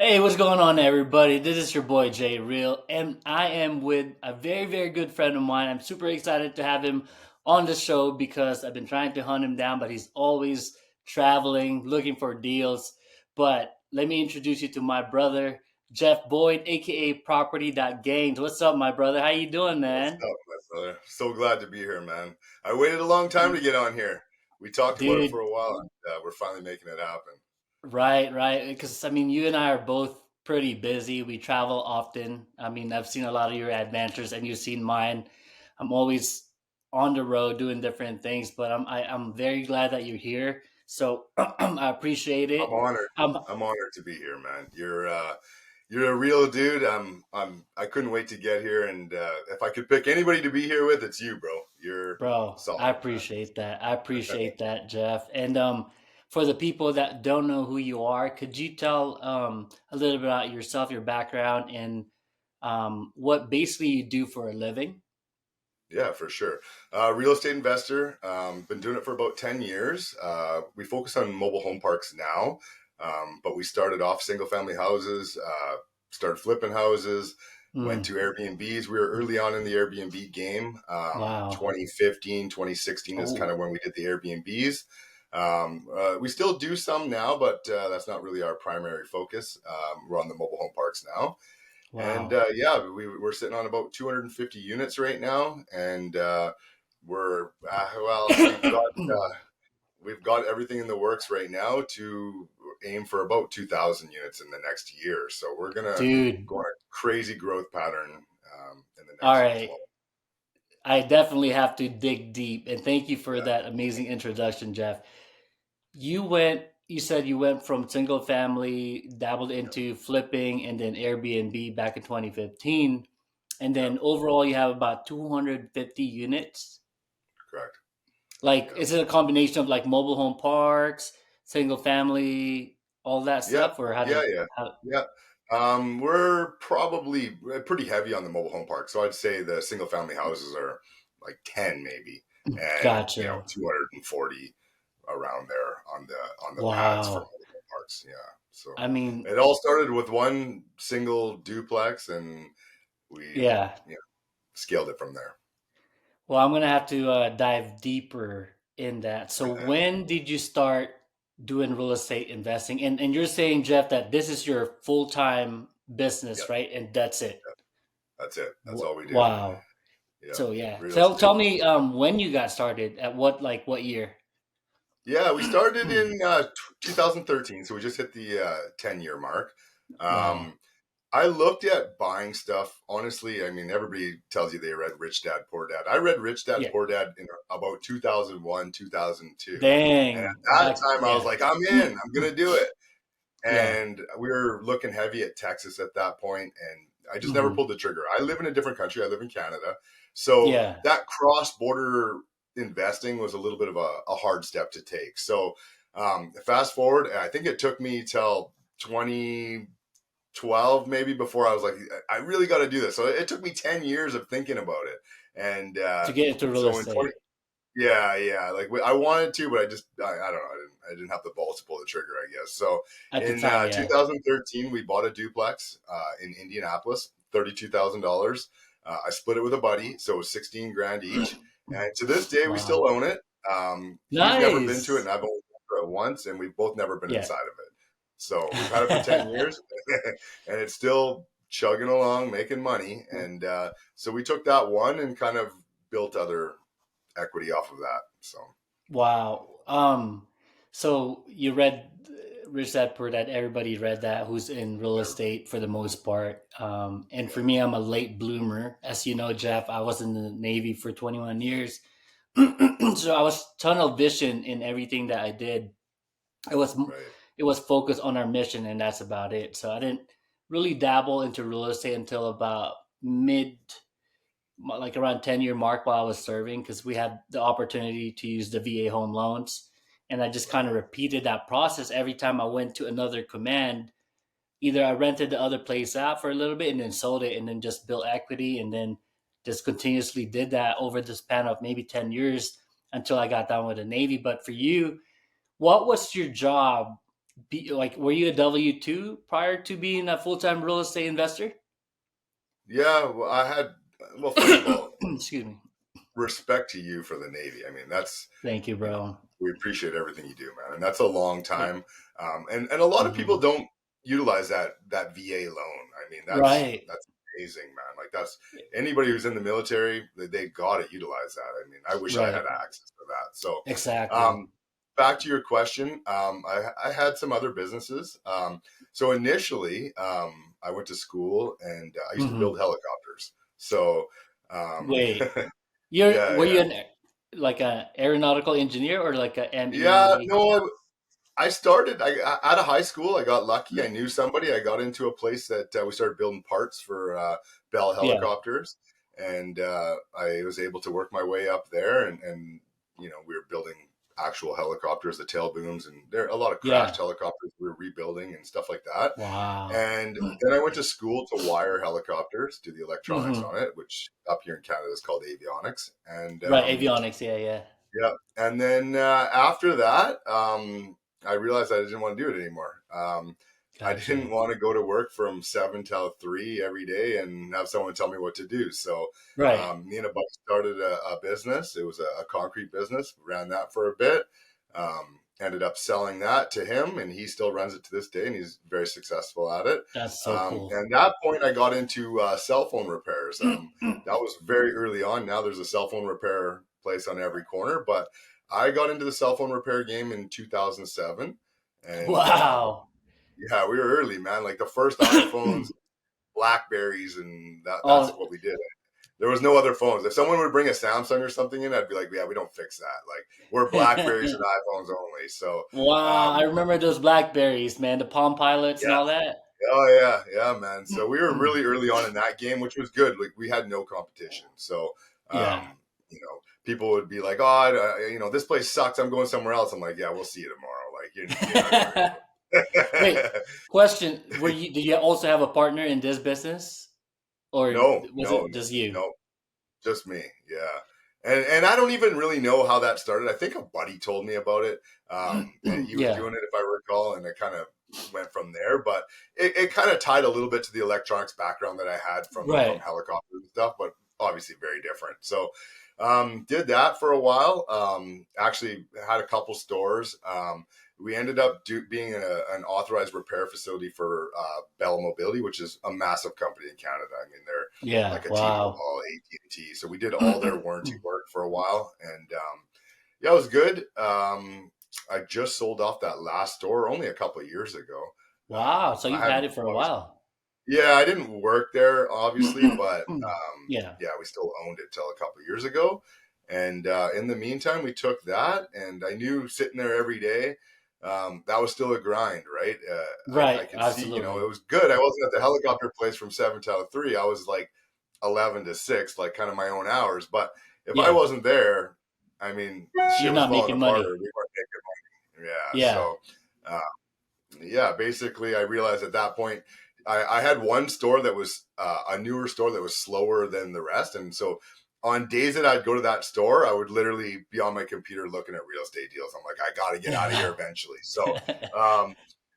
Hey, what's going on, everybody? This is your boy Jay Real, and I am with a very, very good friend of mine. I'm super excited to have him on the show because I've been trying to hunt him down, but he's always traveling, looking for deals. But let me introduce you to my brother, Jeff Boyd, aka Property Gains. What's up, my brother? How you doing, What's man? up, my brother? So glad to be here, man. I waited a long time to get on here. We talked about it for Dude, a while, and we're finally making it happen. right, right. Because I mean, you and I are both pretty busy. We travel often. I mean, I've seen a lot of your adventures, and you've seen mine. I'm always on the road doing different things, but I'm very glad that you're here. So I appreciate I'm it. honored. Um, I'm honored to be here, man. You're a real dude. I couldn't wait to get here, and if I could pick anybody to be here with, it's you, bro. You're Bro, solid, I man. appreciate that. I appreciate that, Jeff. And for the people that don't know who you are, could you tell a little bit about yourself, your background, and what basically you do for a living? Yeah, for sure. Real estate investor. Been doing it for about 10 years. We focus on mobile home parks now, but we started off single family houses, started flipping houses, went Mm, to Airbnbs. We were early on in the Airbnb game. wow. 2015, 2016 is kind Oh, of when we did the Airbnbs. We still do some now, but that's not really our primary focus. We're on the mobile home parks now. And wow. yeah, we're sitting on about 250 units right now, and we're well, we've got everything in the works right now to aim for about 2,000 units in the next year. So we're gonna Dude, go on a crazy growth pattern in the all next right. 12. I definitely have to dig deep. And thank you for Yeah, that amazing introduction, Jeff. You said you went from single family, dabbled yeah, into flipping, and then Airbnb back in 2015. And yeah, then overall, you have about 250 units. correct. Like, Yeah, is it a combination of like mobile home parks, single family, all that yeah, stuff? Or how yeah, does, yeah, how, yeah. We're probably pretty heavy on the mobile home park. So I'd say the single family houses are like 10 maybe, and gotcha. 240 around there on the pads for Wow. mobile home parks. Yeah. So I mean, it all started with one single duplex, and we yeah. scaled it from there. Well, I'm gonna have to dive deeper in that. So, when did you start doing real estate investing? And you're saying, Jeff, that this is your full time Yeah, business, right? And that's it. that's it. That's all we do. Wow. Yeah, So yeah, real tell estate. me when you got started. At what year? Yeah, we started in 2013, so we just hit the 10-year mark. Wow. Um, I looked at buying stuff. Honestly, I mean, everybody tells you they read Rich Dad Poor Dad. I read Rich Dad Yeah. Poor Dad in about 2001, 2002. And Dang. at that Back. time, I was Yeah. like, I'm in, I'm going to do it. Yeah. And we were looking heavy at Texas at that point, and I just never Hmm. pulled the trigger. I live in a different country. I live in Canada. So Yeah. that cross border investing was a little bit of a hard step to take. So fast forward, I think it took me till 2012 maybe before I was like, I really got to do this. So it took me 10 years of thinking about it. And To get into real so in 20, estate yeah, yeah. Like I wanted to, but I don't know. I didn't have the balls to pull the trigger, I guess. So at the in time. Yeah. 2013, we bought a duplex in Indianapolis, $32,000. I split it with a buddy, so it was 16 grand each. And to this day, we still Wow. own it. He's never been to it, Nice. and I've only been to it once, and we've both never been Yeah. inside of it. So we've had it for 10 years, and it's still chugging along, making money. And so we took that one and kind of built other equity off of that. So Wow. So you read Rich Dad Poor Dad. Everybody read that who's in real estate for the most part. And for me, I'm a late bloomer. As you know, Jeff, I was in the Navy for 21 years. So I was tunnel vision in everything that I did. It was right, it was focused on our mission, and that's about it. So I didn't really dabble into real estate until about mid like around 10-year mark while I was serving because we had the opportunity to use the VA home loans. And I just kind of right, repeated that process every time I went to another command. Either I rented the other place out for a little bit and then sold it and then just built equity and then just continuously did that over the span of maybe 10 years until I got done with the Navy. But for you, what was your job like, were you a W two prior to being a full time real estate investor? Yeah, well, I had. Well, first of all, Excuse me. respect to you for the Navy. I mean, that's Thank you, you know, bro. we appreciate everything you do, man, and that's a long time. And a lot of people Mhm. don't utilize that VA loan. I mean, Right. that's amazing, man. Like that's anybody who's in the military, they got to utilize that. I mean, I wish I had Right. access to that. So, Exactly. um, back to your question, I had some other businesses. So initially, I went to school and I used to Hmm. build helicopters. So, um, Wait, yeah, were yeah. you like a aeronautical engineer or like a Yeah, ME? no, I started out of high school. I got lucky. I knew somebody. I got into a place that we started building parts for Bell Yeah. helicopters, and I was able to work my way up there. And we were building actual helicopters, the tail booms, and there are a lot of crashed Yeah. helicopters we were rebuilding and stuff like that. Wow. And then I went to school to wire helicopters, do the electronics Hmm. on it, which up here in Canada is called avionics. And Right. Avionics. Yeah. Yeah. yeah. And then after that, I realized I didn't want to do it anymore. I didn't Gotcha. want to go to work from 7 till 3 every day and have someone tell me what to do. So Right. me and a buddy started a business. It was a concrete business. Ran that for a bit. Ended up selling that to him, and he still runs it to this day, and he's very successful at it. That's so cool. And at that point, I got into cell phone repairs. That was very early on. Now there's a cell phone repair place on every corner, but I got into the cell phone repair game in 2007, and Wow. yeah, we were early, man. Like the first iPhones, Blackberries, and that's Oh. what we did. There was no other phones. If someone would bring a Samsung or something in, I'd be like, yeah, we don't fix that. Like we're Blackberries and iPhones only. So Wow. I um, remember those Blackberries, man. The Palm Pilots and yeah, all that. oh yeah, man. So we were really early on in that game, which was good. Like we had no competition. So Yeah. people would be like, "Oh, this place sucks. I'm going somewhere else." I'm like, "Yeah, we'll see you tomorrow." Like you're not going Wait, anywhere. question. Did you also have a partner in this business? Or No, was no, it no, just you? no. Just me, yeah. And I don't even really know how that started. I think a buddy told me about it. And he was Yeah. doing it, if I recall, and it kind of went from there. But it kind of tied a little bit to the electronics background that I had from Right. helicopters and stuff, but obviously very different. So did that for a while. Actually had a couple stores. We ended up being an authorized repair facility for Bell Mobility, which is a massive company in Canada. I mean, they're Yeah. like a Wow. T-Mobile, AT&T. So we did all their warranty work for a while, and yeah, it was good. I just sold off that last store only a couple of years ago. Wow. So I you've had had it for a while. yeah, I didn't work there obviously, but Yeah. yeah, we still owned it till a couple of years ago. And in the meantime, we took that, and I knew sitting there every day, that was still a grind, right? I Right. could see, it Absolutely. was good. I wasn't at the helicopter place from 7 till 3. I was like 11 to 6, like kind of my own hours. But if I Yeah. wasn't there, I mean, You're shit was not falling making apart, or money. we weren't making money. Yeah, Yeah. so. Uh, yeah, basically, I realized at that point, I had one store that was a newer store that was slower than the rest. And so on days that I'd go to that store, I would literally be on my computer looking at real estate deals. I'm like, I got to get out of here eventually. So um,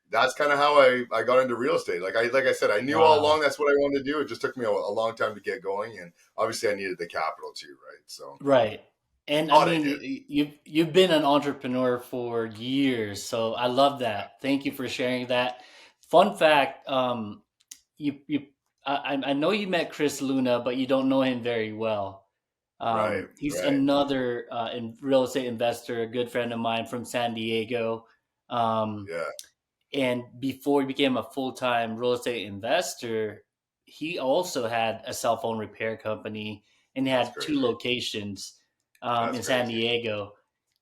that's kind of how I got into real estate. Like I said, I knew all Wow. along that's what I wanted to do. It just took me a long time to get going. And obviously, I needed the capital too, right? So Right. And I thought I mean, did. you've been an entrepreneur for years, so I love that. Thank you for sharing that. Fun fact, you I know you met Chris Luna, but you don't know him very well. Right, He's right. another real estate investor, a good friend of mine from San Diego. Um, Yeah, and before he became a full time real estate investor, he also had a cell phone repair company and he that's had two crazy. locations That's in San crazy. Diego.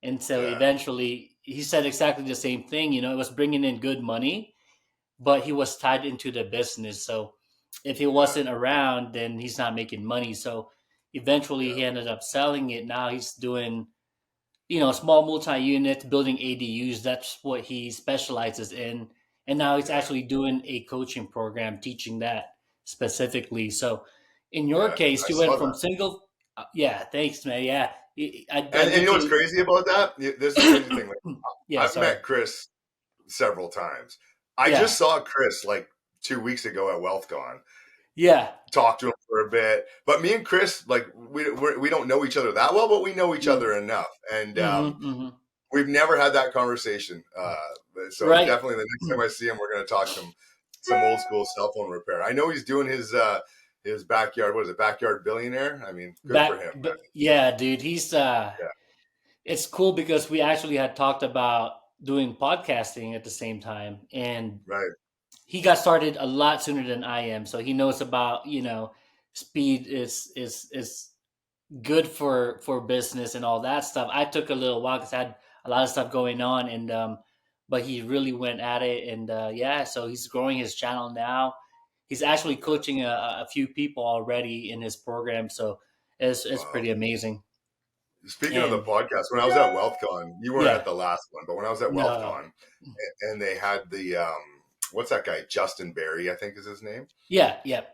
And so Yeah, eventually he said exactly the same thing. It was bringing in good money, but he was tied into the business. So if he yeah, wasn't around, then he's not making money. So eventually yeah, he ended up selling it. Now he's doing small multi-units, building ADUs. That's what he specializes in. And now he's yeah. actually doing a coaching program teaching that specifically. So in your Yeah, case, I you went saw from that. single. Yeah, thanks, man. Yeah, I And you need know what's to. crazy about that? This is the crazy thing. Like Yeah, I've sorry. met Chris. several times. I Yeah. just saw Chris like 2 weeks ago at WealthCon. Yeah. Talked to him for a bit, but me and Chris, like, we don't know each other that well, but we know each other enough, and Mm-hmm, mm-hmm. we've never had that conversation. So Right. definitely the next time I see him, we're going to talk some old school cell phone repair. I know he's doing his backyard. What is it? Backyard billionaire. I mean, good for him, man. Yeah, dude. He's Yeah. it's cool because we actually had talked about doing podcasting at the same time, and Right. he got started a lot sooner than I am, so he knows about, speed is good for business and all that stuff. I took a little while because I had a lot of stuff going on, and but he really went at it, and yeah, so he's growing his channel now. He's actually coaching a few people already in his program, so it's Wow. pretty amazing. Speaking of the And podcast, when I was at WealthCon, you weren't at yeah, the last one, but when I was at no, WealthCon, and they had the what's that guy? Justin Barry, I think is his name, yeah, yeah.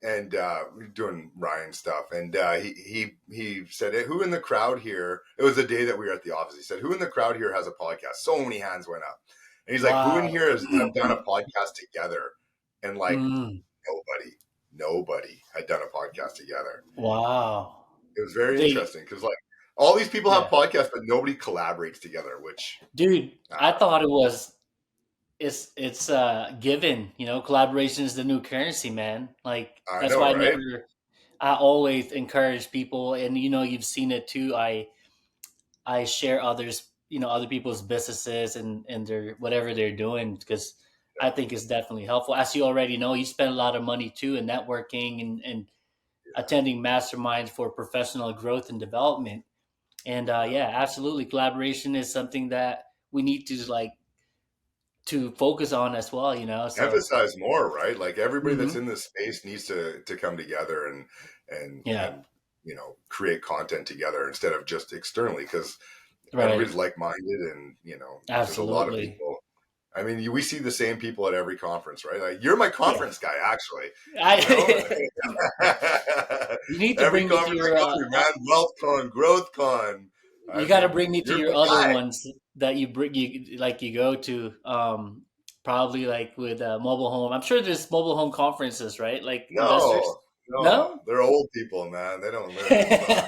and we were doing Ryan stuff, and he said, hey, "Who in the crowd here?" It was the day that we were at the office. He said, "Who in the crowd here has a podcast?" So many hands went up, and he's like, "Who in Wow. here has done a podcast together?" And like Mm, nobody had done a podcast together. wow. It was very They interesting because like all these people have Yeah, podcasts, but nobody collaborates together. Which dude. I I don't know. thought it was it's given. Collaboration is the new currency, man. Like I that's know, why right? I always encourage people, and you've seen it too. I share other people's businesses and their whatever they're doing because I think it's definitely helpful. As you already know, you spend a lot of money too in networking and Yeah, attending masterminds for professional growth and development. And yeah. yeah, absolutely, collaboration is something that we need to to focus on as well. So Emphasize more, right? Like everybody that's mhm. in this space needs to come together Yeah, and create content together instead of just externally because right, everybody's like minded and there's a lot of absolutely. people. I mean, we see the same people at every conference, right? Like you're my Yeah, conference guy, actually. You know, I you need to every bring me to conference I your go to, man, WealthCon, GrowthCon. I you got to mean, bring me to you're your my other guy. ones that you go to probably like with mobile home. I'm sure there's mobile home conferences, right? Like investors. No, no, No. they're old people, man. They don't. It's not.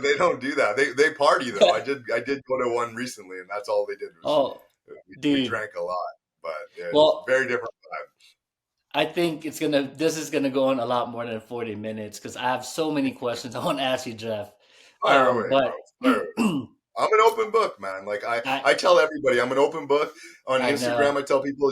They don't do that. They party though. I did go to one recently, and that's all they did was Oh, we dude. drank a lot, but it's Well, very different vibe. I think this is gonna go on a lot more than 40 minutes because I have so many questions I want to ask you, Jeff. Fire away, bro. But Fire away. I'm an open book, man. Like I I tell everybody, I'm an open book on I Instagram. know. I tell people,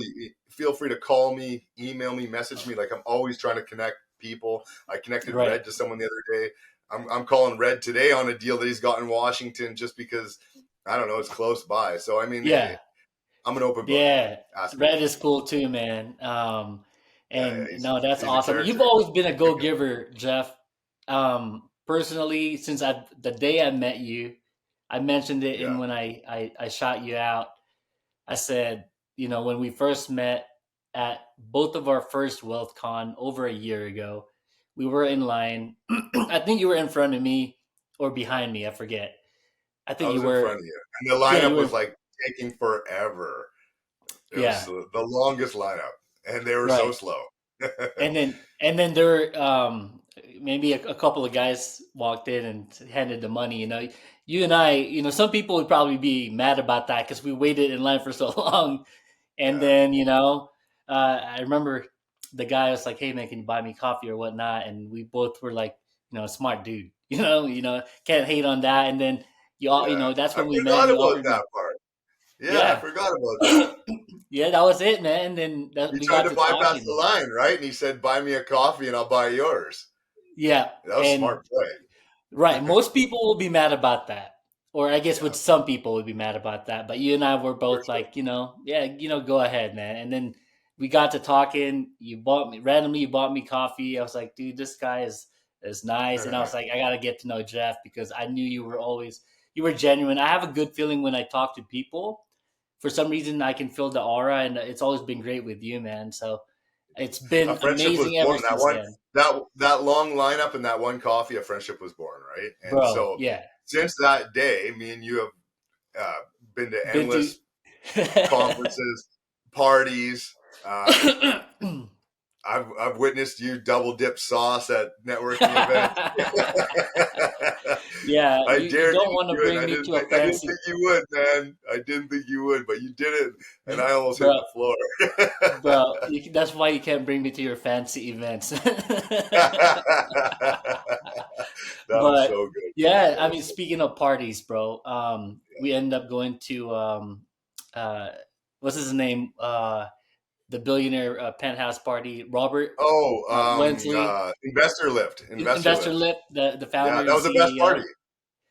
feel free to call me, email me, message me. Like I'm always trying to connect people. I connected Right. Red to someone the other day. I'm calling Red today on a deal that he's got in Washington just because I don't know it's close by. So I mean, Yeah. I'm an open book, man. Yeah. Ask Red anything. is cool too, man. Yeah, And he's no, that's he's a awesome. character. You've always been a go giver, Jeff. Personally, since the day I met you, I mentioned it in Yeah, when I shot you out. I said, when we first met at both of our first WealthCon over a year ago, we were in line. I think you were in front of me or behind me. I forget. I I think you was in were. front of you, and the Yeah, you lineup were. was like taking forever. It was Yeah, the longest lineup, and they were so right. slow. And then there were maybe a couple of guys walked in and handed the money. You and I. Some people would probably be mad about that because we waited in line for so long. And Yeah, then, I remember the guy was like, "Hey man, can you buy me coffee or whatnot?" And we both were like, smart dude, can't hate on that. And then yeah. that's I when we met. And forgot you about offered me, that part. Yeah, I yeah, forgot about that. yeah, that was it, man. And then You we tried got to to bypass the talking, line, right? And he said, "Buy me a coffee, and I'll buy yours." yeah, That was a and smart play. right. Most people will be mad about that. Or I guess Yeah, with some people would be mad about that. But you and I were for both sure. like, yeah, go ahead, man. And then we got to talking. You bought me coffee. I was like, dude, this guy is nice. And I was like, I gotta get to know Jeff because I knew you were genuine. I have a good feeling when I talk to people. For some reason I can feel the aura and it's always been great with you, man. So it's A been friendship was amazing ever born. That since one, then. that long lineup and that one coffee, a friendship was born, right? And Bro, so yeah. since that day, me and you have been to Been to endless. conferences, parties. Uh, I've witnessed you double dip sauce at networking events. Yeah, I you dared don't you to want to do it. bring me to a I didn't think fancy, you would, man. I didn't think you would, but you did it, and I almost hit bro. the floor. Bro, that's why you can't bring me to your fancy events. That was But so good, man. yeah, That I was mean, so speaking of parties, bro, we yeah. end up going to uh, what's his name? The billionaire penthouse party, Robert Oh, Wensley, Investor Investor Lift. Lip, the Yeah, founder that and was the best party. CEO.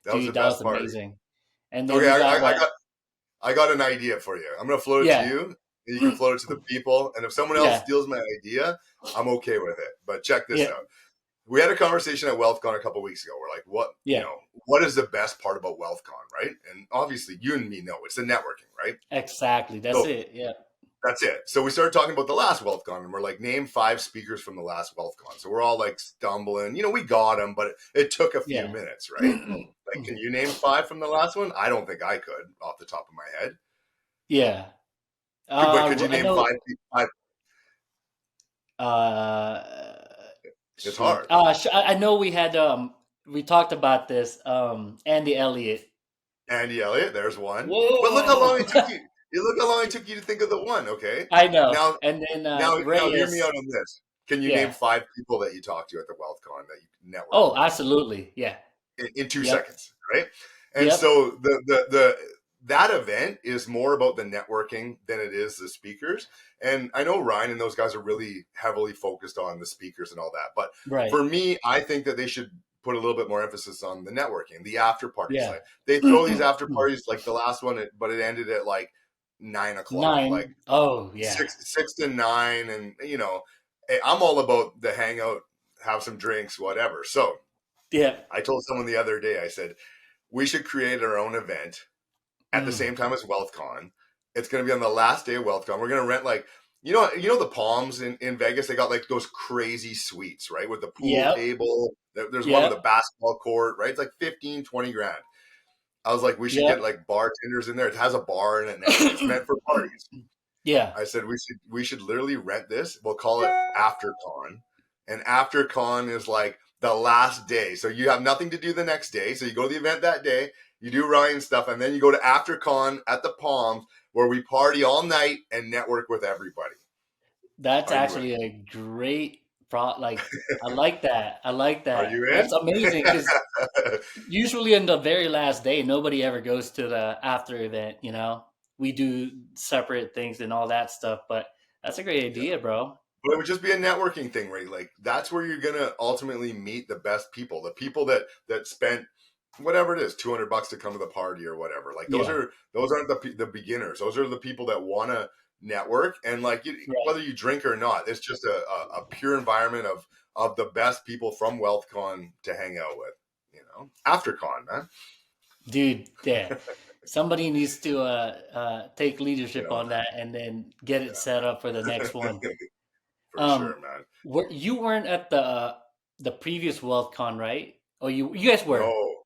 That was the Dude, that was best party. amazing. And then Okay, we got what? I got an idea for you. I'm gonna float it to Yeah, you, and you can float it to the people. And if someone else yeah, steals my idea, I'm okay with it. But check this yeah, out. We had a conversation at WealthCon a couple weeks ago. We're like, yeah. what is the best part about WealthCon, right? And obviously, you and me know it's the networking, right? Exactly. That's So it. Yeah, that's it. So we started talking about the last WealthCon, and we're like, name 5 speakers from the last WealthCon. So we're all like stumbling. We got them, but it took a few yeah. minutes, right? Like, can you name 5 from the last one? I don't think I could off the top of my head. Yeah. But could you I name know. 5? Uh, It's shoot. hard. I know we talked about this. Andy Elliott. Andy Elliott, there's one. But look how Whoa. long it took you. You look how long it took you to think of the one. Okay, I know. now, And then now, hear me Reyes. out on this. Can you name Yeah. 5 people that you talked to at the WealthCon that you networked Oh, with absolutely. Yeah. in two Yep. seconds, right? And Yep. so the that event is more about the networking than it is the speakers. And I know Ryan and those guys are really heavily focused on the speakers and all that. But Right. for me, I think that they should put a little bit more emphasis on the networking, the after parties. Yeah. Like they throw these after parties, like the last one, but it ended at like 9 o'clock, like 9. Oh, yeah. six to nine, and I'm all about the hangout, have some drinks, whatever. So Yeah. I told someone the other day, I said we should create our own event at the Mm. same time as WealthCon. It's going to be on the last day of WealthCon. We're going to rent like the Palms in Vegas. They got like those crazy suites, right, with the pool Yep. table. There's one with a Yep. basketball court, right? It's like 15, 20 grand. I was like, we should get Yep. like bartenders in there. It has a bar in it and everything. It's meant for parties. Yeah. I said we should literally rent this. We'll call it AfterCon, and AfterCon is like the last day. So you have nothing to do the next day. So you go to the event that day, you do Ryan stuff, and then you go to AfterCon at the Palms where we party all night and network with everybody. That's Are you in? actually a great like I like that. I like Are that. you That's in? amazing because usually in the very last day, nobody ever goes to the after event, We do separate things and all that stuff, but that's a great Yeah. idea, bro. But it would just be a networking thing, right? Like that's where you're gonna ultimately meet the best people, the people that spent whatever it is, $200 to come to the party or whatever. Like those Yeah. are those aren't the beginners. Those are the people that want to network, and like Right. whether you drink or not, it's just a pure environment of the best people from WealthCon to hang out with. After con, man. Dude, yeah. Somebody needs to take You leadership know, on that and then get it set up for the next one. for sure, man. You weren't at the previous WealthCon, right? Oh, you guys were. No,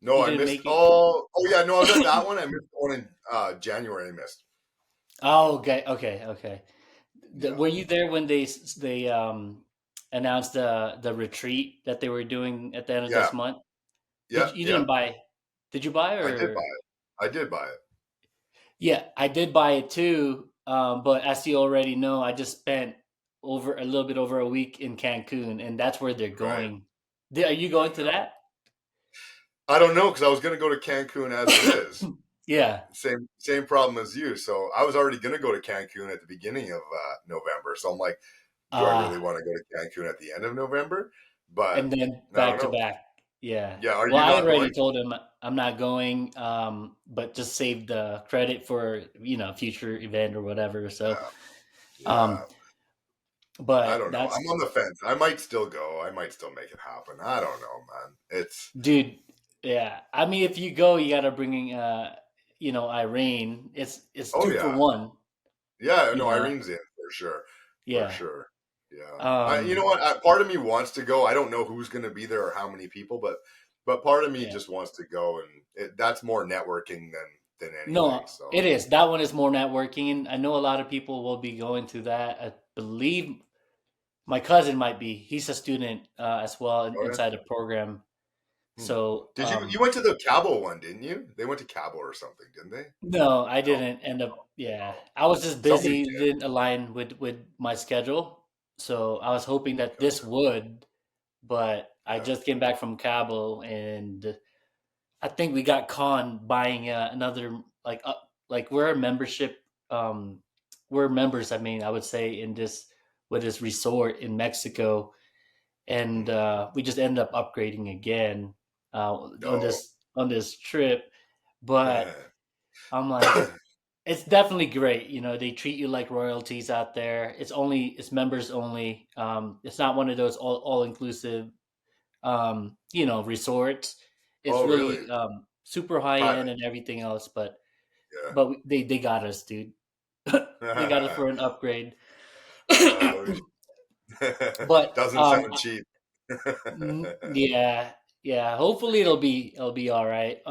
no, You I didn't missed. make it. Oh, yeah, no, I was at that one. I missed the one in January. I missed. Oh, okay, okay, okay. Yeah, Were you there when they announced the retreat that they were doing at the end of yeah, this month? yeah, You yeah. didn't buy? Did you buy I did buy or? it. I did buy it. Yeah, I did buy it too. But as you already know, I just spent over a little bit over a week in Cancun, and that's where they're Right. going. Are you I going to know. that? I don't know because I was going to go to Cancun as it is. Yeah. Same problem as you. So I was already going to go to Cancun at the beginning of November. So I'm like, do I really Ah, want to go to Cancun at the end of November? But and then I don't back to know. back. Yeah. Yeah, are Well, you I not already going? told him I'm not going, but just save the credit for, future event or whatever. So, Yeah, um, yeah. I but don't know. that's, I'm on the fence. I might still go. I might still make it happen. I don't know, man. It's dude, yeah. I mean, if you go, you gotta bring in, Irene. It's oh two for yeah, one, yeah. you No, know. Irene's in for sure, for Yeah. sure. Yeah. You know Um, what? Part of me wants to go. I don't know who's going to be there or how many people, but part of me yeah. just wants to go, and that's more networking than anything. No, So it is. That one is more networking. I know a lot of people will be going to that. I believe my cousin might be. He's a student as well oh yeah. inside the program. Hmm. So Did you went to the Cabo one, didn't you? They went to Cabo or something, didn't they? no, I No. didn't end up. Yeah, I was just Somebody busy. It did. didn't align with my schedule. So I was hoping that this Gotcha. would, but I Yeah. just came back from Cabo, and I think we got conned buying another like we're a membership. Um, we're members. I mean, I would say in this with this resort in Mexico, and Hmm. we just ended up upgrading again No. on this trip. But I'm like, it's definitely great. You know, they treat you like royalties out there. It's members only. It's not one of those all inclusive resorts. It's Oh, really? really super high Private. end and everything else, Yeah. they got us, dude. They got us for an upgrade. Oh, But doesn't sound cheap. yeah, yeah. Hopefully it'll be all right.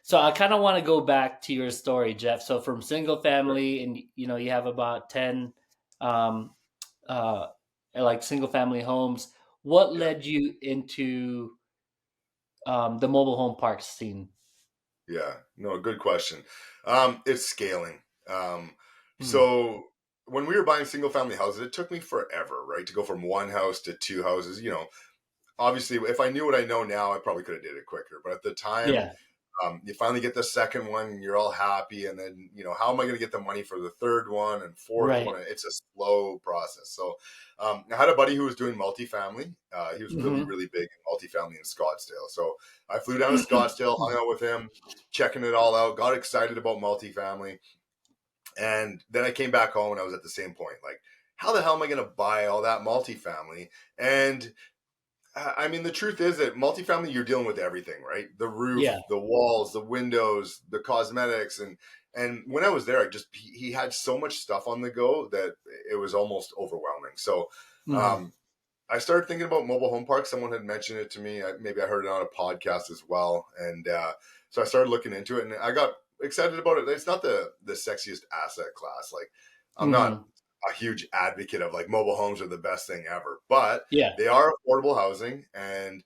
So I kind of want to go back to your story, Jeff. So from single family, and you have about 10 um uh like single family homes. What Yeah. led you into the mobile home park scene? Yeah, no, good question. It's scaling. Um, Hmm. so when we were buying single family houses, it took me forever, right, to go from one house to two houses. Obviously, if I knew what I know now, I probably could have did it quicker. But at the time, Yeah. you finally get the second one, you're all happy, and then how am I going to get the money for the third one and fourth one? Right. It's a slow process. So I had a buddy who was doing multifamily. He was really Hmm. really big in multifamily in Scottsdale. So I flew down to Scottsdale, hung out with him, checking it all out, got excited about multifamily, and then I came back home and I was at the same point, like, how the hell am I going to buy all that multifamily? And I mean, the truth is that multifamily, you're dealing with everything, right? The Yeah. roof, the walls, the windows, the cosmetics, and when I was there, he had so much stuff on the go that it was almost overwhelming. So, Hmm. um, I started thinking about mobile home parks. Someone had mentioned it to me. Maybe I heard it on a podcast as well, and so I started looking into it, and I got excited about it. It's not the sexiest asset class. Like, I'm not Hmm. a huge advocate of like mobile homes are the best thing ever, but Yeah. they are affordable housing, and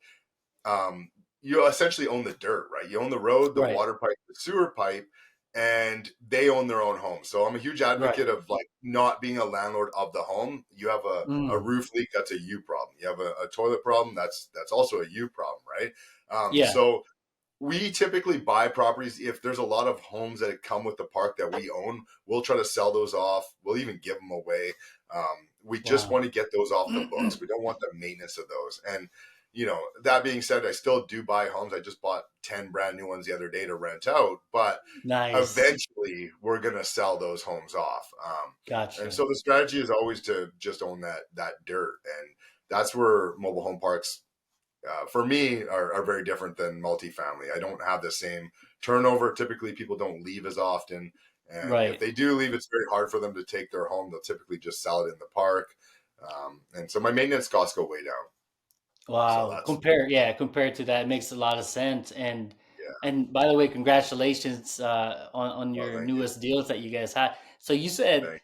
um, you essentially own the dirt, right? You own the road, the Right. water pipe, the sewer pipe, and they own their own home. So I'm a huge Right. advocate of like not being a landlord of the home. You have a Mm. roof leak, that's a you problem. You have a toilet problem, that's also a you problem, right? Yeah. So we typically buy properties if there's a lot of homes that come with the park that we own. We'll try to sell those off. We'll even give them away. We just Wow. want to get those off the books. We don't want the maintenance of those. And that being said, I still do buy homes. I just bought 10 brand new ones the other day to rent out, but Nice. eventually we're going to sell those homes off. And Gotcha. so the strategy is always to just own that dirt, and that's where mobile home parks for me are very different than multifamily. I don't have the same turnover. Typically, people don't leave as often. And if Right. they do leave, it's very hard for them to take their home. They'll typically just sell it in the park. And so my maintenance costs go way down. So Wow. that's, Compared to that, it makes a lot of sense. And yeah. and by the way, congratulations on Oh, your thank you. newest deals that you guys had. So you said Thank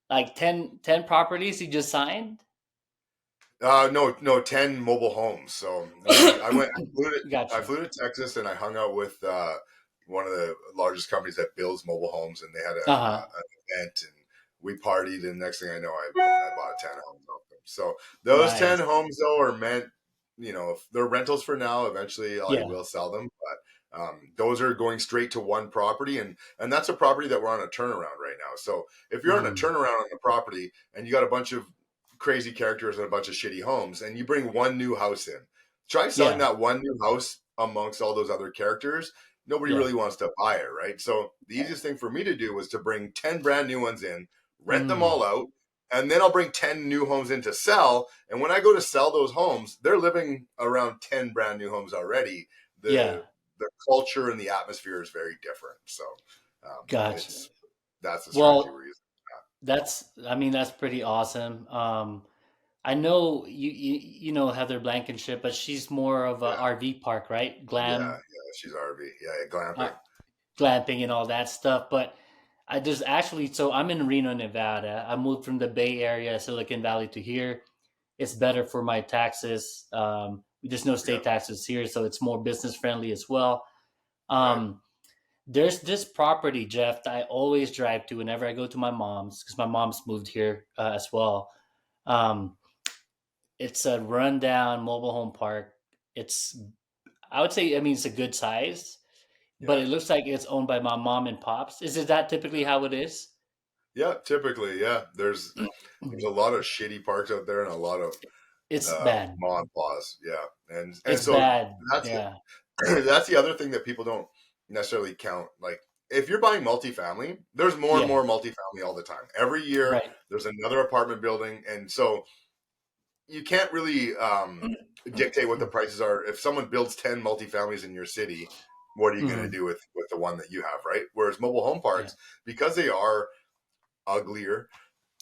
like ten properties you just signed? No, no, 10 mobile homes. So I Gotcha. flew to Texas and I hung out with one of the largest companies that builds mobile homes, and they had Uh-huh. an event, and we partied, and next thing I know, I bought 10 homes off them. So those 10 Nice. homes though are meant, if they're rentals for now. Eventually I Yeah. will sell them, but those are going straight to one property, and that's a property that we're on a turnaround right now. So if you're on a Mhm. turnaround on the property and you got a bunch of crazy characters and a bunch of shitty homes, and you bring one new house in. Try selling Yeah. that one new house amongst all those other characters. Nobody Yeah. really wants to buy it, right? So the easiest thing for me to do was to bring 10 brand new ones in, rent them Mm. all out, and then I'll bring 10 new homes in to sell. And when I go to sell those homes, they're living around 10 brand new homes already. The Yeah. the culture and the atmosphere is very different. So Gotcha. it's that's the strategy Well, we're using. I mean, that's pretty awesome. I know you know Heather Blankenship, but she's more of a Yeah, RV park, right? yeah, Glam. yeah. She's RV. Yeah, Uh, glamping. glamping and all that stuff. But I just actually, so I'm in Reno, Nevada. I moved from the Bay Area, Silicon Valley to here. It's better for my taxes. There's no Yeah, state taxes here, so it's more business friendly as well. right. Um, there's this property, Jeff, that I always drive to whenever I go to my mom's because my mom's moved here as well. Um, it's a rundown mobile home park. It's, I would say, I mean, it's a good size, but Yeah, it looks like it's owned by my mom and pops. Is it that typically how it is? yeah. Typically, yeah. There's a lot of shitty parks out there and a lot of It's bad. mom and pa's. Yeah, and It's so bad. that's Yeah. that's the other thing that people don't necessarily count. Like if you're buying multifamily, there's more and Yeah. more multifamily all the time. Every year Right. there's another apartment building, and so you can't really dictate what the prices are. If someone builds 10 multifamilies in your city, what are you going to Mhm. do with the one that you have, right? Whereas mobile home Yeah. parks, because they are uglier,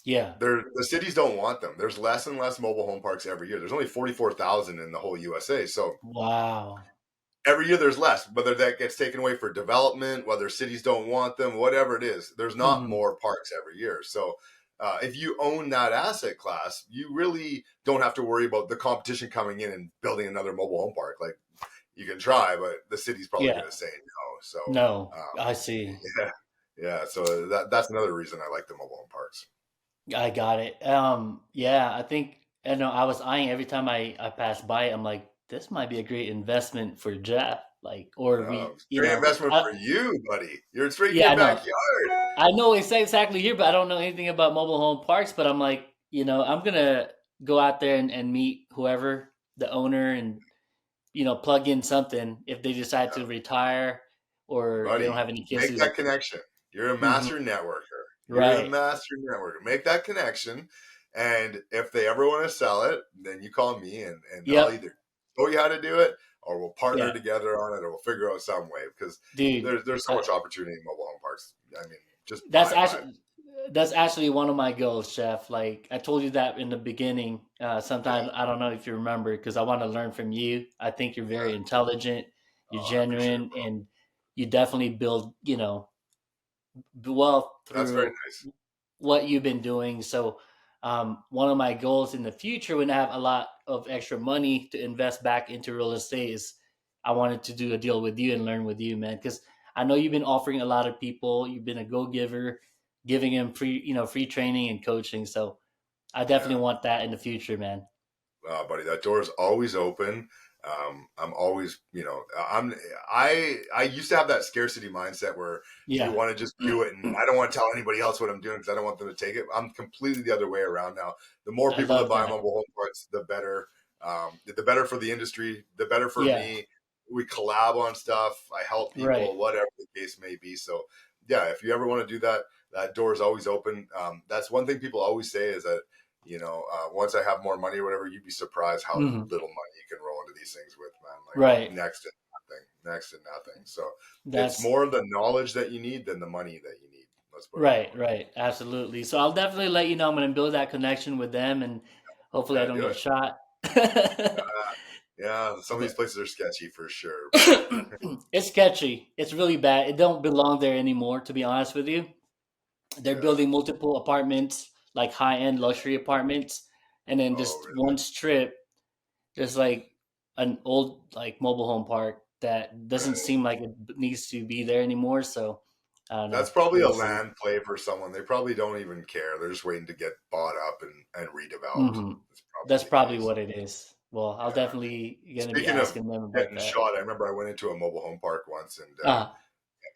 Yeah. the cities don't want them. There's less and less mobile home parks every year. There's only 44,000 in the whole USA. So Wow. every year there's less, whether that gets taken away for development, whether cities don't want them, whatever it is, there's not Mhm. more parks every year. So if you own that asset class, you really don't have to worry about the competition coming in and building another mobile home park. Like you can try, but the city's probably Yeah. going to say no. So No, um, I see. yeah, yeah. So that's another reason I like the mobile home parks. I got it. Yeah, I think I know I was eyeing every time I pass by it, I'm like, this might be a great investment for Jeff. Like, or we, Great investment for you, buddy. You're straight in yeah, your I know. backyard. I know it's exactly here, but I don't know anything about mobile home parks. But I'm like, I'm gonna go out there and meet whoever the owner and plug in something if they decide to retire or they don't Buddy, have any kids make who. that connection. You're a Mhm. master networker. You're a Right. master networker. Make that connection. And if they ever want to sell it, then you call me and I'll Yep. either show you how to do it or we'll partner Yeah. together on it or we'll figure out some way because Dude, there's so much opportunity in mobile home parks. I mean, just that's buy. actually one of my goals, Chef. Like I told you that in the beginning. Yeah. Sometimes I don't know if you remember because I want to learn from you. I think you're Yeah. very intelligent, you're Oh, I appreciate it, genuine, bro. and you definitely build, wealth That's very through nice. what you've been doing. So, one of my goals in the future, when I have a lot of extra money to invest back into real estate, is I wanted to do a deal with you and learn with you, man. Because I know you've been offering a lot of people. You've been a go giver, giving them free training and coaching. So I Yeah. definitely want that in the future, man. Buddy, that door is always open. I'm always, I used to have that scarcity mindset where you Yeah, want to just do it, and I don't want to tell anybody else what I'm doing because I don't want them to take it. I'm completely the other way around now. The more I people that love buy that. mobile home parks, the better. The better for the industry, the better for Yeah, me. We collab on stuff. I help right. people, whatever the case may be. So, yeah, if you ever want to do that, that door is always open. That's one thing people always say is that once I have more money or whatever, you'd be surprised how Hmm. little money you can roll into these things with, man. Like Right. next to nothing. So it's That's more the knowledge that you need than the money that you need. Let's put it that right, way. right. Absolutely. So I'll definitely let you know. I'm going to build that connection with them, and hopefully I Yeah, don't do get it. shot. Yeah, some of these But places are sketchy for sure, but it's sketchy. It's really bad. It don't belong there anymore, to be honest with you. They're yeah. building multiple apartments, like high end luxury apartments, and then Oh, just really? one strip, there's like an old like mobile home park that doesn't Right. seem like it needs to be there anymore. So I don't That's know. probably a We'll see. land play for someone. They probably don't even care. They're just waiting to get bought up and redeveloped. Hmm. That's probably That's the probably case. what it is. Well, I'll Yeah. definitely gonna be Speaking of asking them about getting that. shot, I remember I went into a mobile home park once Uh,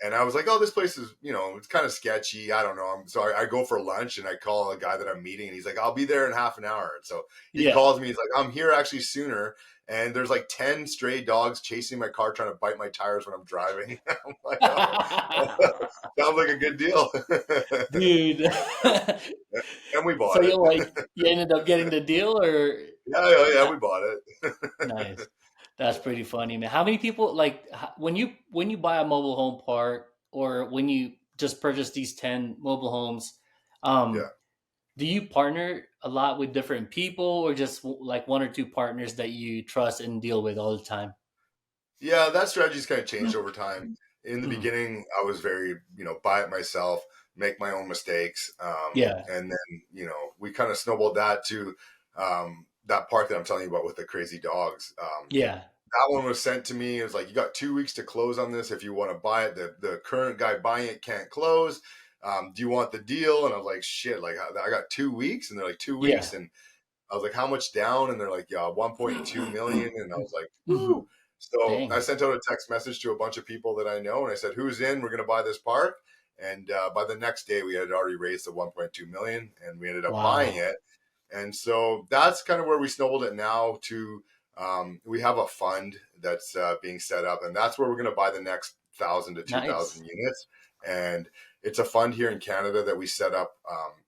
and I was like, oh, this place is, it's kind of sketchy. I don't know. So I go for lunch and I call a guy that I'm meeting and he's like, I'll be there in half an hour. And so he yeah. calls me. He's like, I'm here actually sooner. And there's like 10 stray dogs chasing my car, trying to bite my tires when I'm driving. I'm like, oh, sounds like a good deal. Dude. And we So bought you it. like you ended up getting the deal or Yeah, yeah, yeah, uh, we bought it. nice. That's Yeah, pretty funny, man. How many people like when you buy a mobile home park or when you just purchase these 10 mobile homes, yeah. um, do you partner a lot with different people or just like one or two partners that you trust and deal with all the time? Yeah, that strategy's kind of changed over time. in the Mm. beginning, I was very, buy it myself, make my own mistakes. Yeah. And then, we kind of snowballed that to that part that I'm telling you about with the crazy dogs. Yeah. That one was sent to me. It was like, you got 2 weeks to close on this. If you want to buy it, the current guy buying it can't close. Do you want the deal? And I was like, shit, like I got 2 weeks. And they're like, 2 weeks. Yeah. And I was like, how much down? And they're like, yeah, 1.2 million. And I was like, Hmm. woo. So I Dang. sent out a text message to a bunch of people that I know. And I said, who's in? We're going to buy this park. And by the next day, we had already raised the 1.2 million and we ended up buying Wow. it. And so that's kind of where we snowballed it now to we have a fund that's being set up, and that's where we're going to buy the next 1,000 to 2,000 Nice. units. And it's a fund here in Canada that we set up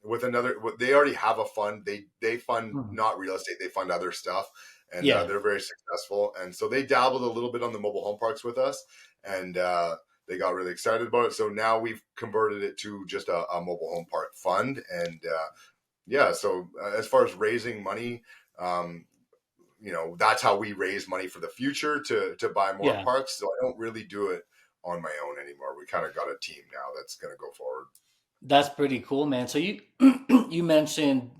with another. They already have a fund. They fund Mhm. not real estate. They fund other stuff, and Yeah. they're very successful. And so they dabbled a little bit on the mobile home parks with us, and they got really excited about it. So now we've converted it to just a mobile home park fund, and yeah. So as far as raising money, um, that's how we raise money for the future to buy more Yeah. parks. So I don't really do it on my own anymore. We kind of got a team now that's going to go forward. That's pretty cool, man. So you you mentioned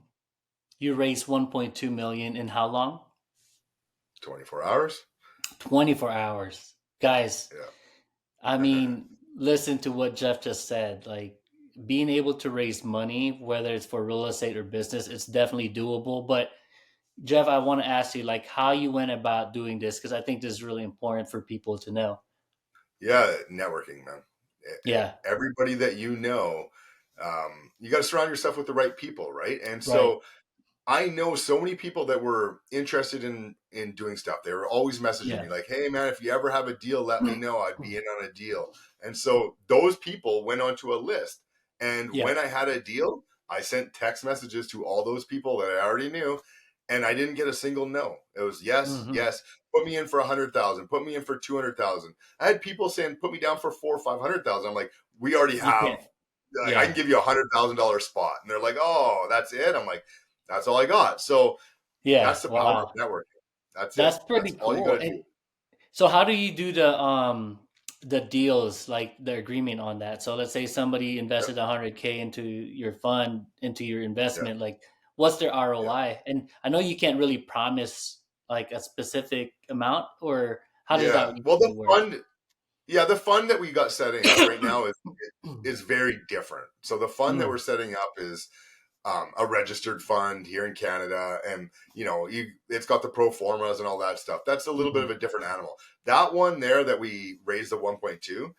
you raised 1.2 million in how long? 24 hours. 24 hours. Guys, I Yeah. mean, listen to what Jeff just said. Like being able to raise money, whether it's for real estate or business, it's definitely doable. But Jeff, I want to ask you like how you went about doing this because I think this is really important for people to know. Yeah. Networking, man. Yeah. Everybody that you got to surround yourself with the right people, right? And Right. so I know so many people that were interested in doing stuff. They were always messaging me Yeah. like, "Hey man, if you ever have a deal, let me know. I'd be in on a deal." And so those people went onto a list. And Yeah. when I had a deal, I sent text messages to all those people that I already knew, and I didn't get a single no. It was yes, Hmm. yes. Put me in for 100,000. Put me in for 200,000. I had people saying, "Put me down for 400,000 or 500,000." I'm like, "We already You have. can't. Like, I can Yeah. give you $100,000 spot." And they're like, "Oh, that's it." I'm like, "That's all I got." So Yeah. that's the power of Wow. networking. That's it. That's That's pretty all you cool. got to do. And so how do you do the deals, like the agreement on that? So let's say somebody Yeah, invested 100K into your fund, into your yeah, investment, like what's their yeah, ROI? And I know you can't really promise like a specific amount or how does yeah. that Well, the usually work? fund, yeah, the fund that we got setting up right now is very different. So the fund that we're Mm, setting up is a registered fund here in Canada, and it's got the pro formas and all that stuff. That's a little bit mhm. of a different animal. That one there that we raised the 1.2,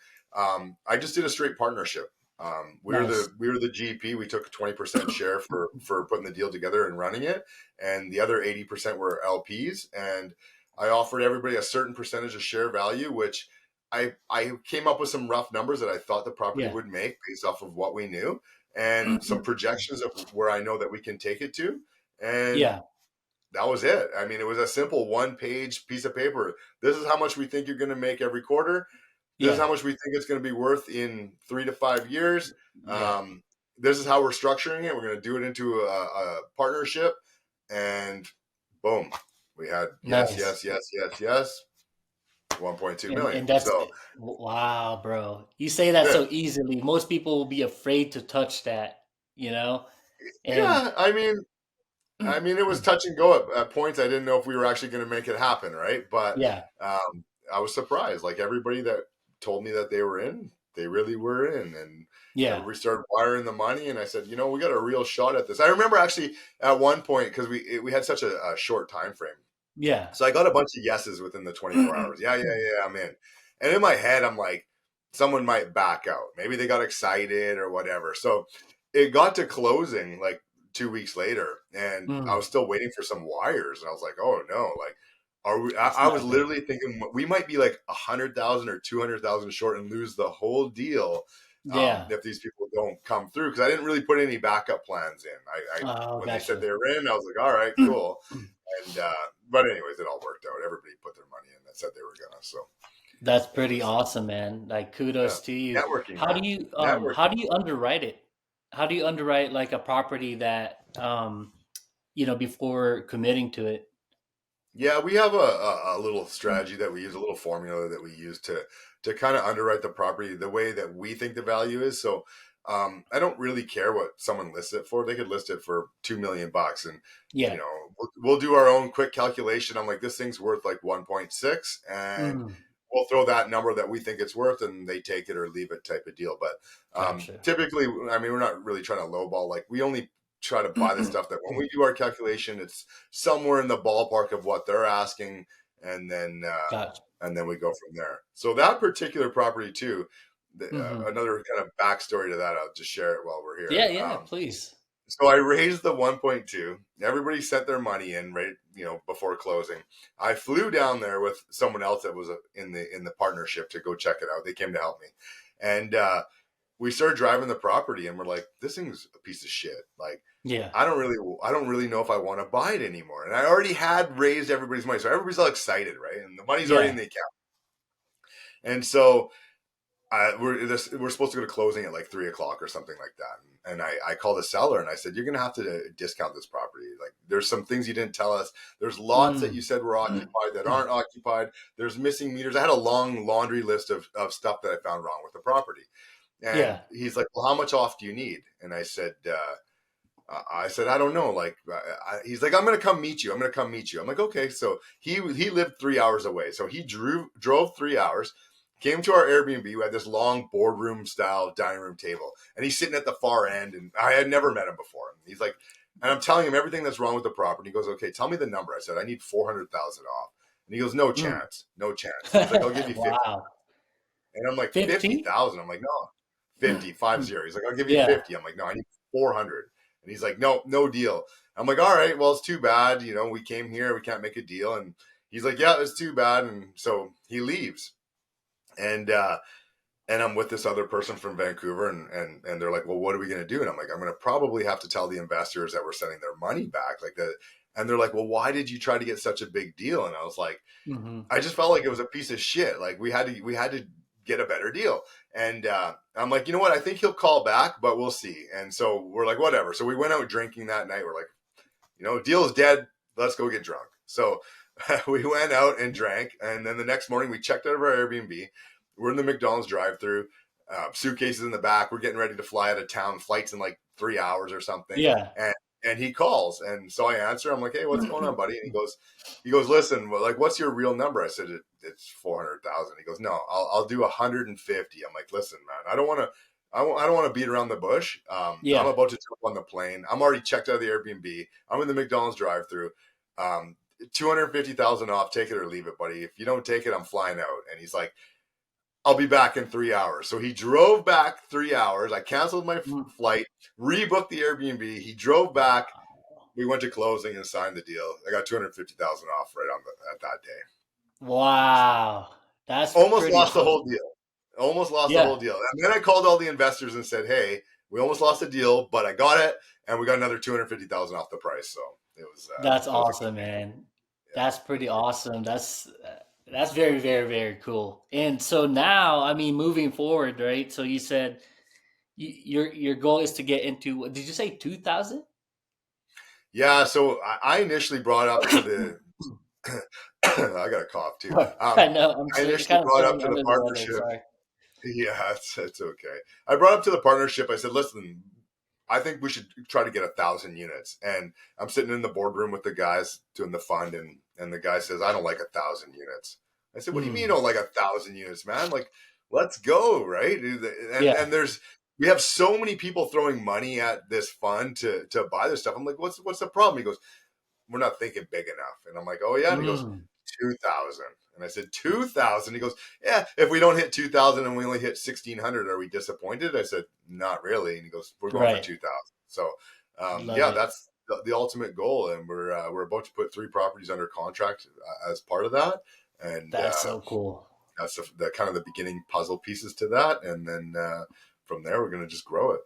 I just did a straight partnership. Nice. We were the GP. We took a 20% share for putting the deal together and running it, and the other 80% were LPs. And I offered everybody a certain percentage of share value, which I came up with some rough numbers that I thought the property Yeah. would make based off of what we knew and some projections of where I know that we can take it to. And Yeah. that was it. I mean, it was a simple one page piece of paper. This is how much we think you're going to make every quarter. This is how Yeah. much we think it's going to be worth in 3 to 5 years. Yeah. This is how we're structuring it. We're going to do it into a partnership. And boom, we had yes, Nice. yes, yes, yes, yes, 1.2 million. And that's So, it. Wow, bro. You say that yeah, so easily. Most people will be afraid to touch that, you know? And yeah, it was touch and go at points. I didn't know if we were actually going to make it happen, right? But yeah. I was surprised. Like everybody that told me that they were in, they really were in, and Yeah. everybody started wiring the money. And I said, we got a real shot at this. I remember actually at one point because we had such a short time frame, Yeah. so I got a bunch of yeses within the 24 hours. Yeah, yeah, yeah, I'm in. And in my head, I'm like, someone might back out. Maybe they got excited or whatever. So it got to closing like 2 weeks later, and I Mm, was still waiting for some wires. And I was like, oh no, like, are we? it's I was not good. literally thinking we might be like 100,000 or 200,000 short and lose the whole deal Yeah. if these people don't come through. Because I didn't really put any backup plans in. I Oh, when they said gotcha. they were in, I was like, all right, cool. And but anyways, it all worked out. Everybody put their money in that said they were gonna. So That's it pretty was awesome, man. Like yeah, kudos to you. networking, man. How Networking. do you underwrite it? How do you underwrite like a property that before committing to it? Yeah, we have a little strategy that we use, a little formula that we use to kind of underwrite the property the way that we think the value is. So I don't really care what someone lists it for. They could list it for 2 million bucks, and Yeah. we'll do our own quick calculation. I'm like, this thing's worth like 1.6, and Mm, we'll throw that number that we think it's worth, and they take it or leave it type of deal. But gotcha. typically, I mean, we're not really trying to lowball. Like, we only try to buy the stuff that when we do our calculation, it's somewhere in the ballpark of what they're asking, and then Gotcha. we go from there. So that particular property too. Hmm. Another kind of backstory to that, I'll just share it while we're here. Yeah, yeah, please. So I raised the 1.2. Everybody sent their money in right, before closing. I flew down there with someone else that was in the partnership to go check it out. They came to help me, and we started driving the property, and we're like, this thing's a piece of shit. Like, Yeah. I don't really know if I want to buy it anymore. And I already had raised everybody's money, so everybody's all excited, right? And the money's already in Yeah. the account. And so we're supposed to go to closing at like 3 o'clock or something like that. And I called the seller and I said, you're going to have to discount this property. Like, there's some things you didn't tell us. There's lots that you Mm. said were occupied that aren't occupied. There's missing meters. I had a long laundry list of stuff that I found wrong with the property. And Yeah. he's like, well, how much off do you need? And I said, I don't know. Like, he's like, I'm going to come meet you. I'm going to come meet you. I'm like, okay. So he lived 3 hours away. So he drove 3 hours, came to our Airbnb. We had this long boardroom style dining room table, and he's sitting at the far end. And I had never met him before. And he's like, and I'm telling him everything that's wrong with the property. He goes, okay, tell me the number. I said, I need 400,000 off. And he goes, no Mm. chance, no chance. He's like, I'll give you 50. Wow. And I'm like, 50? 50,000. I'm like, no, 50, 50. He's like, I'll give you Yeah. 50. I'm like, no, I need 400. And he's like, no, no deal. I'm like, all right, well, it's too bad. We came here, we can't make a deal. And he's like, yeah, it's too bad. And so he leaves. And, I'm with this other person from Vancouver, and they're like, well, what are we going to do? And I'm like, I'm going to probably have to tell the investors that we're sending their money back, like that. And they're like, well, why did you try to get such a big deal? And I was like, Hmm. I just felt like it was a piece of shit. Like, we had to get a better deal. And I'm like, you know what? I think he'll call back, but we'll see. And so we're like, whatever. So we went out drinking that night. We're like, deal is dead. Let's go get drunk. So we went out and drank. And then the next morning we checked out of our Airbnb. We're in the McDonald's drive-through, suitcases in the back. We're getting ready to fly out of town. Flight's in like 3 hours or something. Yeah. And he calls, and so I answer. I'm like, hey, what's going on, buddy? And he goes, listen, well, like, what's your real number? I said, it's 400,000. He goes, no, I'll do 150. I'm like, listen, man, I don't want to. I don't want to beat around the bush. I'm Yeah. about to jump on the plane. I'm already checked out of the Airbnb. I'm in the McDonald's drive-through. 250,000 off. Take it or leave it, buddy. If you don't take it, I'm flying out. And he's like, I'll be back in 3 hours. So he drove back 3 hours. I canceled my Mm. flight, rebooked the Airbnb. He drove back. Wow. We went to closing and signed the deal. I got 250,000 off right at that day. Wow. That's Almost pretty lost the awesome. whole deal. Almost lost the Yeah. whole deal. And then I called all the investors and said, "Hey, we almost lost the deal, but I got it, and we got another 250,000 off the price." So That's it was a good awesome, deal. man. Yeah, That's pretty awesome. That's very, very, very cool. And so now, I mean, moving forward, right? So you said your goal is to get into. Did you say 2,000? yeah. So I initially brought up to the. I got a cough too. I know. I'm I sick. initially Kind of brought up feeling to the under the weather. partnership. Sorry. Yeah, it's okay. I brought up to the partnership. I said, listen, I think we should try to get 1,000 units. And I'm sitting in the boardroom with the guys doing the fund, and the guy says, I don't like 1,000 units. I said, what do you mean you Mm. don't like 1,000 units, man? Like, let's go, right? And Yeah. we have so many people throwing money at this fund to buy this stuff. I'm like, what's the problem? He goes, we're not thinking big enough. And I'm like, oh yeah. And he goes, Mm. 2,000. And I said, 2,000. He goes, yeah, if we don't hit 2,000 and we only hit 1,600, are we disappointed? I said, not really. And he goes, we're going for Right. 2,000. So, Love yeah, it. that's the ultimate goal. And we're about to put 3 properties under contract as part of that. And That's so cool. that's the kind of the beginning puzzle pieces to that. And then from there, we're going to just grow it.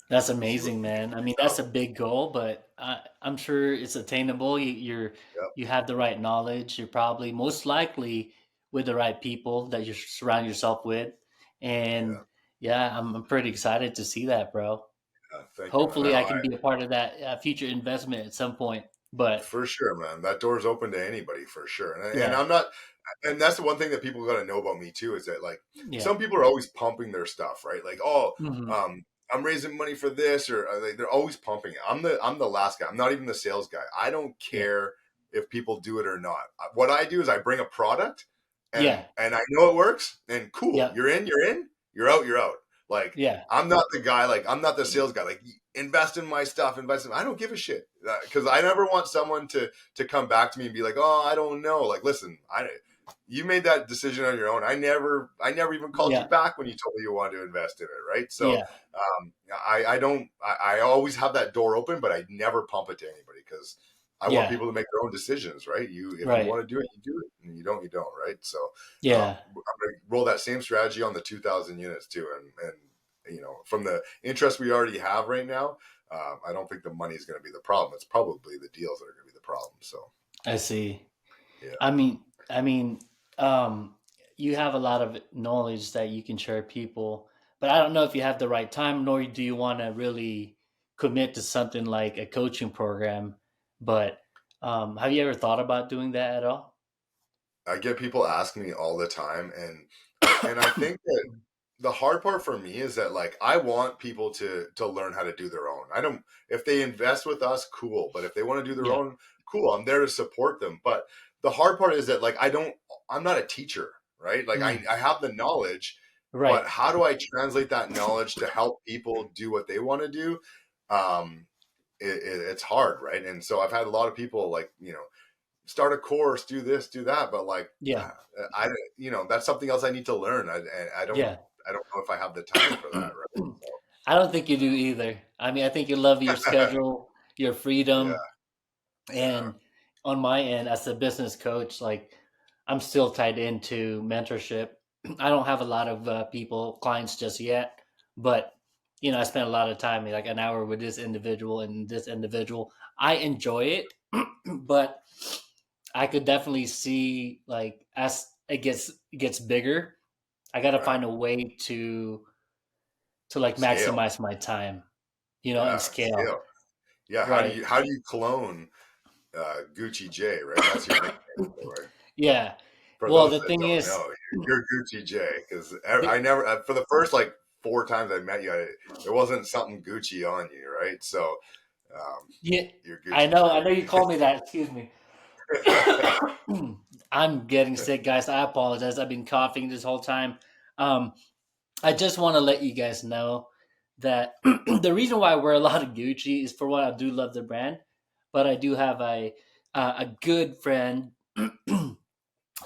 That's See what amazing, we man. I mean, can that's out. a big goal, but I'm sure it's attainable. Yep. You have the right knowledge. You're probably most likely with the right people that you surround yourself with, and Yeah. yeah, I'm pretty excited to see that, bro. Thank you, man. Hopefully, I can be a part of that future investment at some point. But For sure, man. That door's open to anybody for sure. And yeah, I'm not. and that's the one thing that people got to know about me too is that like Yeah. some people are always pumping their stuff, right? Like, oh, Hmm. I'm raising money for this, or like, they're always pumping it. I'm the last guy. I'm not even the sales guy. I don't Yeah. care if people do it or not. What I do is I bring a product, Yeah. and I know it works, and cool. Yeah. You're in. You're out. You're out. Like Yeah. I'm not the guy. Like I'm not the sales guy. Like invest in my stuff. Invest in. I don't give a shit because I never want someone to come back to me and be like, oh, I don't know. Like, listen, you made that decision on your own. I never even called you Yeah. back when you told me you wanted to invest in it, right? So, Yeah. I don't. I always have that door open, but I never pump it to anybody because I want Yeah. people to make their own decisions, right? If you Right. want to do it, you do it, and you don't, right? So, Yeah. I'm going to roll that same strategy on the 2,000 units too, and from the interest we already have right now, I don't think the money is going to be the problem. It's probably the deals that are going to be the problem. So, I see. yeah. I mean, I mean, um, you have a lot of knowledge that you can share people, but I don't know if you have the right time, nor do you want to really commit to something like a coaching program. But have you ever thought about doing that at all? I get people asking me all the time, and I think that the hard part for me is that like I want people to learn how to do their own. I don't if they invest with us, cool, but if they want to do their Yeah. own, cool. I'm there to support them. But the hard part is that like I'm not a teacher, right? Like Mm. I have the knowledge, but Right. how do I translate that knowledge to help people do what they want to do? Um, it's hard, right? And so I've had a lot of people like start a course, do this, do that, but like Yeah. I that's something else I need to learn. I don't Yeah. know if I have the time for that, right? I don't think you do either. I mean, I think you love your schedule, your Yeah, freedom, yeah, and on my end, as a business coach, like I'm still tied into mentorship. I don't have a lot of people, clients just yet, but I spend a lot of time, like an hour with this individual and this individual. I enjoy it, but I could definitely see like as it gets bigger, I got to right. find a way to like Scale, maximize my time, and yeah, scale. scale, yeah. Right. How do you clone Gucci J? Right, that's your nickname, right? Yeah. For Well, those the that thing don't is, know, you're Gucci J because I the, never for the first like four times I met you, there wasn't something Gucci on you, right? So yeah, you're I Gucci know. J. I know you called me that. Excuse me. I'm getting sick, guys. I apologize. I've been coughing this whole time. Um, I just want to let you guys know that the reason why I wear a lot of Gucci is for one, I do love the brand, but I do have a good friend,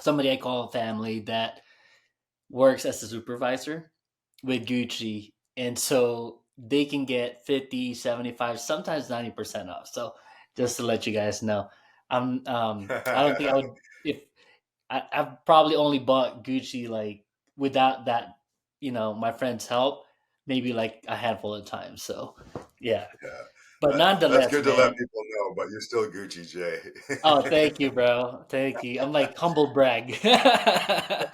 somebody I call family that works as a supervisor with Gucci. And so they can get 50, 75, sometimes 90% off. So just to let you guys know, I don't think I would, if I've probably only bought Gucci like without that, my friend's help, maybe like a handful of times. So yeah, Yeah, but that's nonetheless, good to let man. people know. But you're still Gucci J. Oh, thank you, bro. Thank you. I'm like humble brag. That's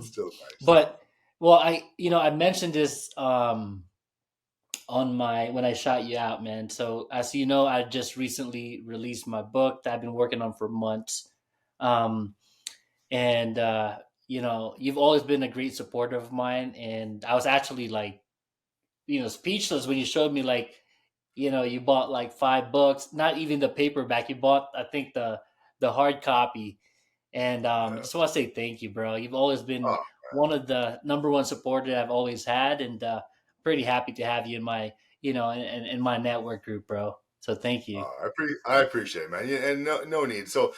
still nice. But well, I mentioned this on my when I shot you out, man. So as you know, I just recently released my book that I've been working on for months. Um and you've always been a great supporter of mine, and I was actually like, speechless when you showed me like, you bought like 5 books, not even the paperback. You bought, I think, the hard copy. And Yeah. just want to say thank you, bro. You've always been Oh, one of the number one supporter I've always had, and pretty happy to have you in my, in my network group, bro. So thank you. I appreciate it, man. Yeah, and no need. So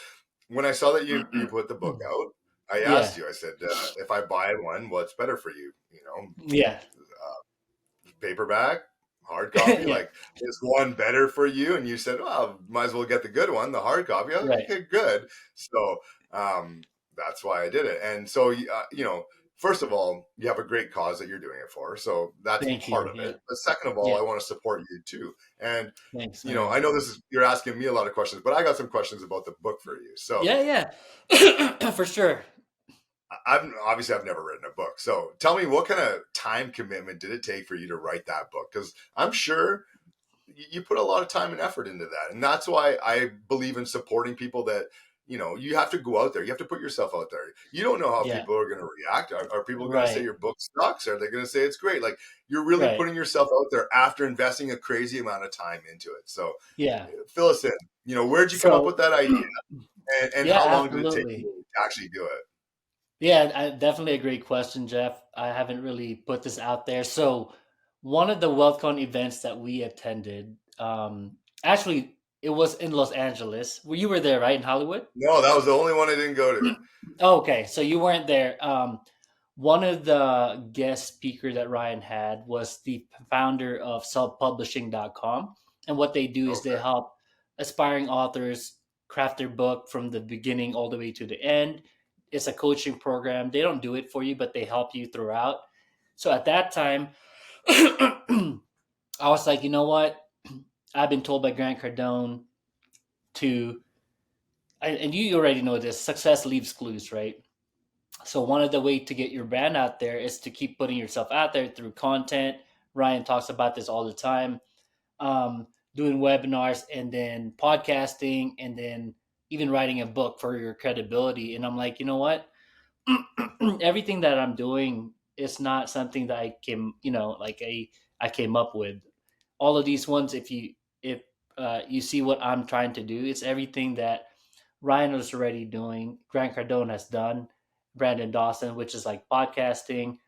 when I saw that you put the book out, I Yeah, asked you. I said, if I buy one, what's better for you? yeah, Paperback, hard copy. yeah, Like, is one better for you? And you said, well, might as well get the good one, the hard copy. I was like, right. okay, good. So that's why I did it. And so first of all, you have a great cause that you're doing it for. So that's Thank part you. of Yeah, it. But second of all, yeah. I want to support you too. And Thanks, man. I know you're asking me a lot of questions, but I got some questions about the book for you. So Yeah, yeah, for sure. I've never written a book. So tell me, what kind of time commitment did it take for you to write that book? Because I'm sure you put a lot of time and effort into that, and that's why I believe in supporting people that you have to go out there. You have to put yourself out there. You don't know how Yeah. people are going to react. Are people going to say Right. your book sucks? Are they going to say it's great? Like, you're really Right. putting yourself out there after investing a crazy amount of time into it. So Yeah. fill us in. Where'd you come up with So that idea, and yeah, how long did it take absolutely. you to actually do it? Yeah, definitely a great question, Jeff. I haven't really put this out there. So, one of the WealthCon events that we attended, actually, it was in Los Angeles. Well, you were there, right, in Hollywood? No, that was the only one I didn't go to. Oh, okay, so you weren't there. One of the guest speaker that Ryan had was the founder of selfpublishing.com. And what they do is they Okay. help aspiring authors craft their book from the beginning all the way to the end. It's a coaching program. They don't do it for you, but they help you throughout. So at that time, I was like, you know what? I've been told by Grant Cardone to, and you already know this, success leaves clues, right? So one of the way to get your brand out there is to keep putting yourself out there through content. Ryan talks about this all the time. Doing webinars and then podcasting and then even writing a book for your credibility. And I'm like, you know what? Everything that I'm doing is not something that I came, like I came up with. All of these ones, if you see what I'm trying to do, it's everything that Ryan was already doing, Grant Cardone has done, Brandon Dawson, which is like podcasting,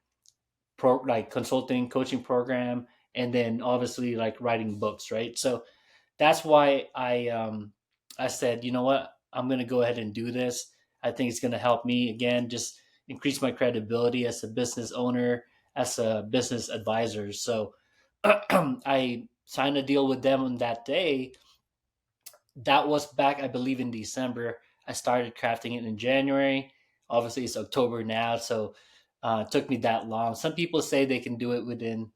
like consulting, coaching program, and then obviously like writing books, right? So that's why I said, you know what, I'm gonna go ahead and do this. I think it's gonna help me again, just increase my credibility as a business owner, as a business advisor. So I signed a deal with them on that day. That was back, I believe, in December. I started crafting it in January. Obviously, it's October now, so it took me that long. Some people say they can do it within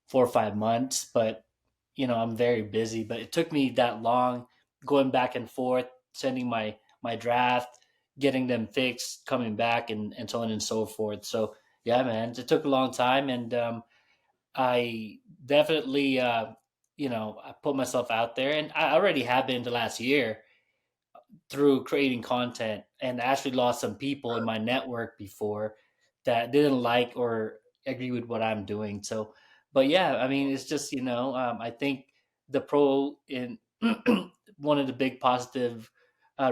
4 or 5 months, but I'm very busy. But it took me that long, going back and forth, sending my draft, getting them fixed, coming back, and so on and so forth. So yeah, man, it took a long time, and I definitely, I put myself out there, and I already have been the last year through creating content, and I actually lost some people in my network before that didn't like or agree with what I'm doing. So, but yeah, I mean, it's just I think the pro in one of the big positive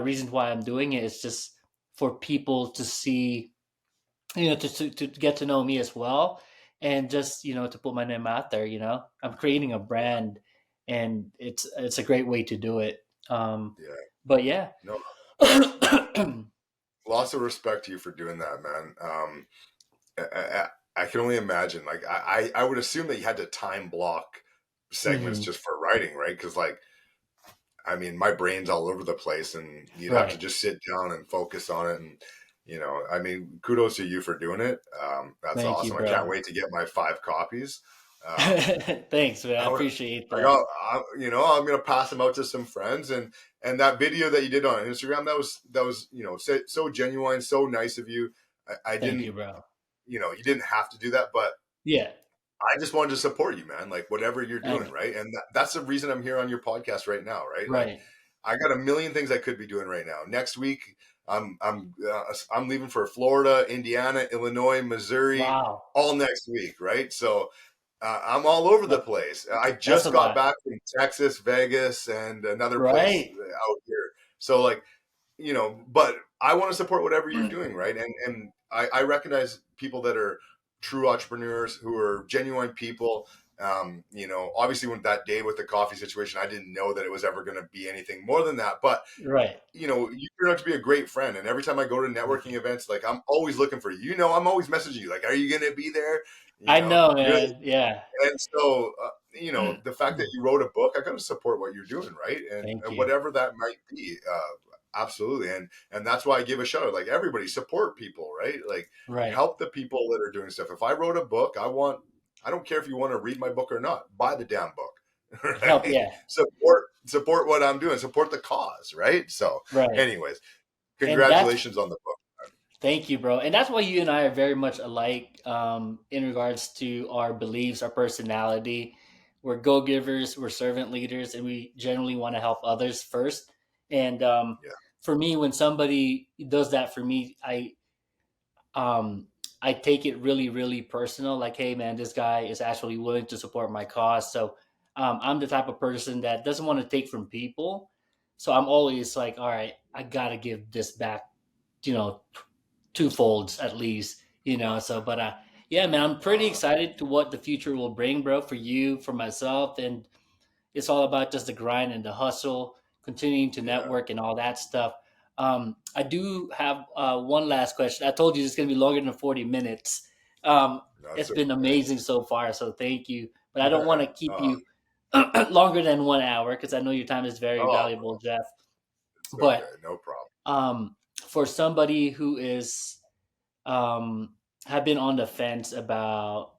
reasons why I'm doing it is just for people to see, to get to know me as well, and just to put my name out there. I'm creating a brand, and it's a great way to do it. Yeah. But yeah. No, lots of respect to you for doing that, man. I can only imagine. Like, I would assume that you had to time block segments Hmm. just for writing, right? Because, like, I mean, my brain's all over the place, and you'd have to Right. just sit down and focus on it. And I mean, kudos to you for doing it. That's Thank you, awesome. I can't bro. wait to get my 5 copies. Thanks, man. I I want appreciate I that. got, I'm gonna pass them out to some friends, and that video that you did on Instagram, that was so genuine, so nice of you. I Thank didn't, you, bro. you didn't have to do that, but Yeah, I just wanted to support you, man. Like, whatever you're I doing, know. right? And that's the reason I'm here on your podcast right now, right? Like, Right. I got a million things I could be doing right now. Next week, I'm leaving for Florida, Indiana, Illinois, Missouri, Wow. all next week, right? So I'm all over the That, place. I that's a just got lot. back from Texas, Vegas, and another place Right. out here. So, like, but I want to support whatever you're doing, right? And I recognize people that are true entrepreneurs who are genuine people. Obviously, when that day with the coffee situation, I didn't know that it was ever going to be anything more than that. But Right. you turn out to be a great friend, and every time I go to Thank networking you. events, like, I'm always looking for you. I'm always messaging you, like, are you going to be there? I know, Good. man. Yeah. And so, the fact that you wrote a book, I got to support what you're doing, right? Thank And you. whatever that might be, absolutely. And that's why I give a shout out. Like, everybody, support people, right? Like, Right. help the people that are doing stuff. If I wrote a book, I don't care if you want to read my book or not. Buy the damn book, Help. right? Yeah. Support what I'm doing. Support the cause, right? So, Right. anyways, And that's congratulations on the book. Thank you, bro. And that's why you and I are very much alike in regards to our beliefs, our personality. We're go givers, we're servant leaders, and we generally want to help others first. And Yeah, for me, when somebody does that for me, um, I take it really, really personal. Like, hey, man, this guy is actually willing to support my cause. So I'm the type of person that doesn't want to take from people. So I'm always like, all right, I gotta give this back, you know, two folds at least, So, but yeah, man, I'm pretty Uh, excited to what the future will bring, bro, for you, for myself, and it's all about just the grind and the hustle, continuing to yeah, network and all that stuff. I do have one last question. I told you it's going to be longer than 40 minutes. that's It's been okay. amazing so far, so thank you. But I don't want to keep uh, you longer than 1 hour because I know your time is very oh, valuable, Jeff. it's But okay, no problem. for somebody who is have been on the fence about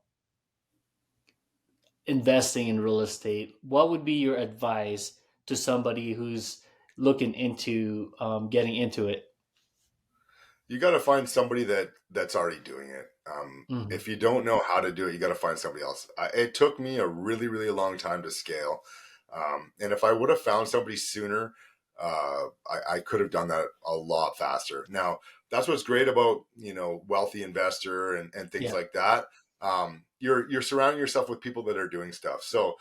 investing in real estate, what would be your advice to somebody who's looking into getting into it? You got to find somebody that's already doing it. Hmm. If you don't know how to do it, you got to find somebody else. It took me a really, really long time to scale, and if I would have found somebody sooner, I could have done that a lot faster. Now, that's what's great about wealthy investor and things Yeah, like that. You're surrounding yourself with people that are doing stuff. So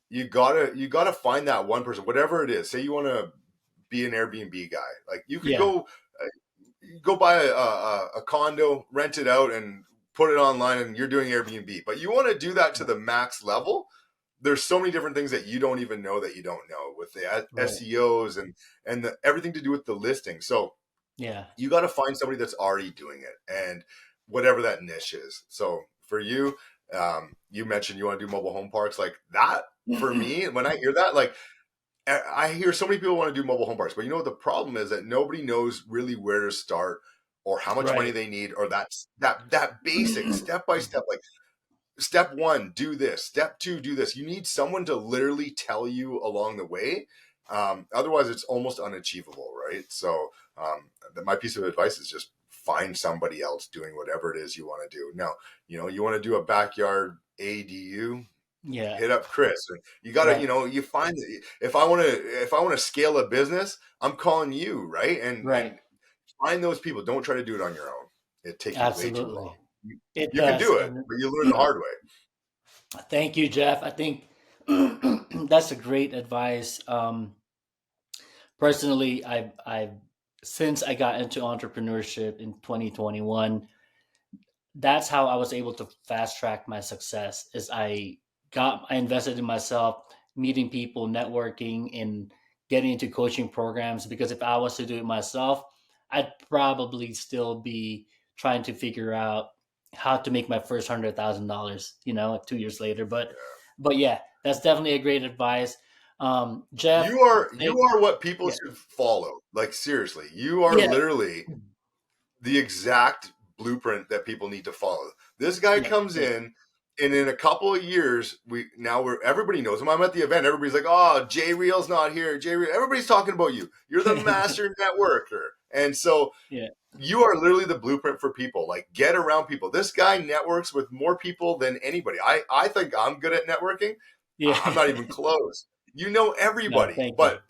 you gotta find that one person, whatever it is. Say you want to be an Airbnb guy, like you could yeah, go buy a condo, rent it out, and put it online, and you're doing Airbnb. But you want to do that to the max level. There's so many different things that you don't even know that you don't know with the right. SEOs and everything to do with the listing. So Yeah, you got to find somebody that's already doing it, and whatever that niche is. So for you, you mentioned you want to do mobile home parks like that. For me, when I hear that, like I hear so many people want to do mobile home parks, but you know what the problem is that nobody knows really where to start or how much money right. they need or that basic step by step, like step one, do this, step two, do this. You need someone to literally tell you along the way. Otherwise it's almost unachievable, right? So my piece of advice is just find somebody else doing whatever it is you want to do. Now, you want to do a backyard ADU, Yeah, hit up Chris. You got to, right, you find that if I want to scale a business, I'm calling you, right? And right. find those people. Don't try to do it on your own. It take you way too long. Absolutely, You, it you can does. do it, And but you learn the hard way. thank you, Jeff. I think that's a great advice. Personally, I've since I got into entrepreneurship in 2021, that's how I was able to fast track my success. Is I invested in myself, meeting people, networking, and getting into coaching programs. Because if I was to do it myself, I'd probably still be trying to figure out how to make my first $100,000. 2 years later. But yeah, that's definitely a great advice, Jeff. You are what people Yeah, should follow. Like seriously, you are yeah, literally the exact blueprint that people need to follow. This guy yeah, comes yeah, in, and in a couple of years, everybody knows him. I'm at the event. Everybody's like, "Oh, Jay Reel's not here. Jay Reel." Everybody's talking about you. You're the master networker, and so yeah, you are literally the blueprint for people. Like, get around people. This guy networks with more people than anybody. I think I'm good at networking. I'm yeah. not even close. You know No, everybody, thank you. but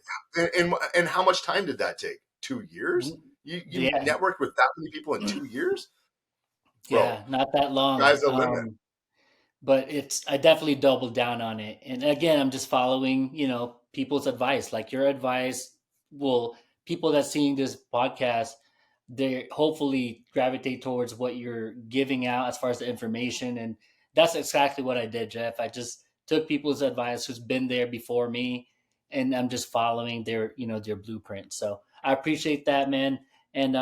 and how much time did that take? 2 years? You Yeah, networked with that many people in 2 years, bro? yeah, not that long. Sky's the limit. But I definitely doubled down on it. And again, I'm just following, people's advice. Like your advice will people that seeing this podcast, they hopefully gravitate towards what you're giving out as far as the information. And that's exactly what I did, Jeff. I just took people's advice who's been there before me, and I'm just following their blueprint. So I appreciate that, man. And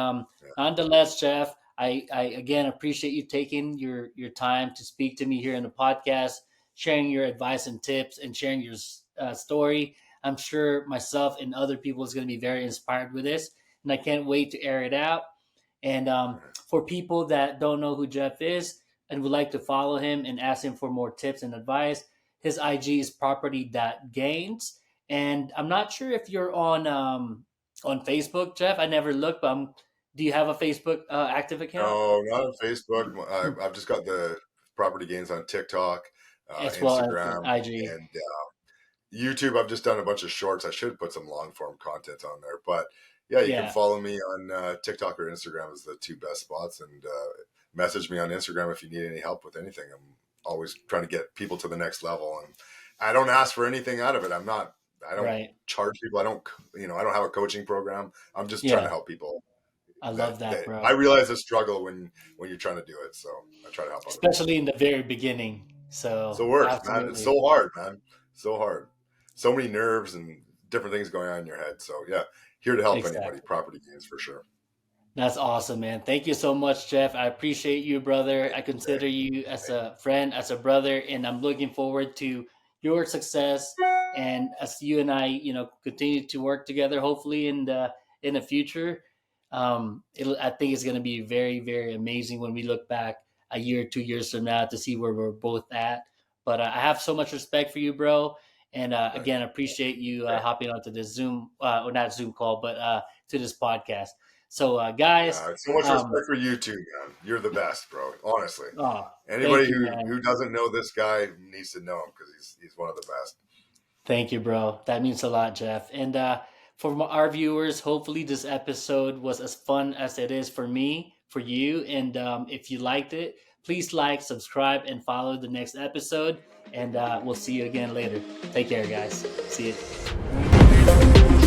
nonetheless, Jeff, I again appreciate you taking your time to speak to me here in the podcast, sharing your advice and tips, and sharing your story. I'm sure myself and other people is going to be very inspired with this, and I can't wait to air it out. And for people that don't know who Jeff is and would like to follow him and ask him for more tips and advice, his IG is property.gains. And I'm not sure if you're on Facebook, Jeff. I never looked, but do you have a Facebook active account? No, not on Facebook. I've just got the property gains on TikTok, As well as Instagram, IG. and YouTube. I've just done a bunch of shorts. I should put some long form content on there, but yeah, you can Yeah, follow me on TikTok or Instagram is the two best spots, and message me on Instagram if you need any help with anything. I'm always trying to get people to the next level, and I don't ask for anything out of it. I don't right. charge people. I don't have a coaching program. I'm just trying to Yeah, help people. I That, love that, that I bro. realize the struggle when you're trying to do it, so I try to help other people. Especially in the very beginning. So So it works, man. It's absolutely, so hard, man. So hard. So many nerves and different things going on in your head. So yeah, here to help anybody. exactly. Property gains for sure. That's awesome, man. Thank you so much, Jeff. I appreciate you, brother. I consider you as a friend, as a brother, and I'm looking forward to your success. And as you and I, continue to work together, hopefully in the future, I think it's going to be very, very amazing when we look back a year, 2 years from now to see where we're both at. But I have so much respect for you, bro. And Thank again, I appreciate you hopping onto this Zoom, or not Zoom call, but to this podcast. So, guys, So much um, respect for you too, man. You're the best, bro. Honestly, oh, anybody thank you, who man. doesn't know this guy needs to know him because he's one of the best. Thank you, bro. That means a lot, Jeff. And for our viewers, hopefully this episode was as fun as it is for me, for you. And if you liked it, please like, subscribe, and follow the next episode. And we'll see you again later. Take care, guys. See you.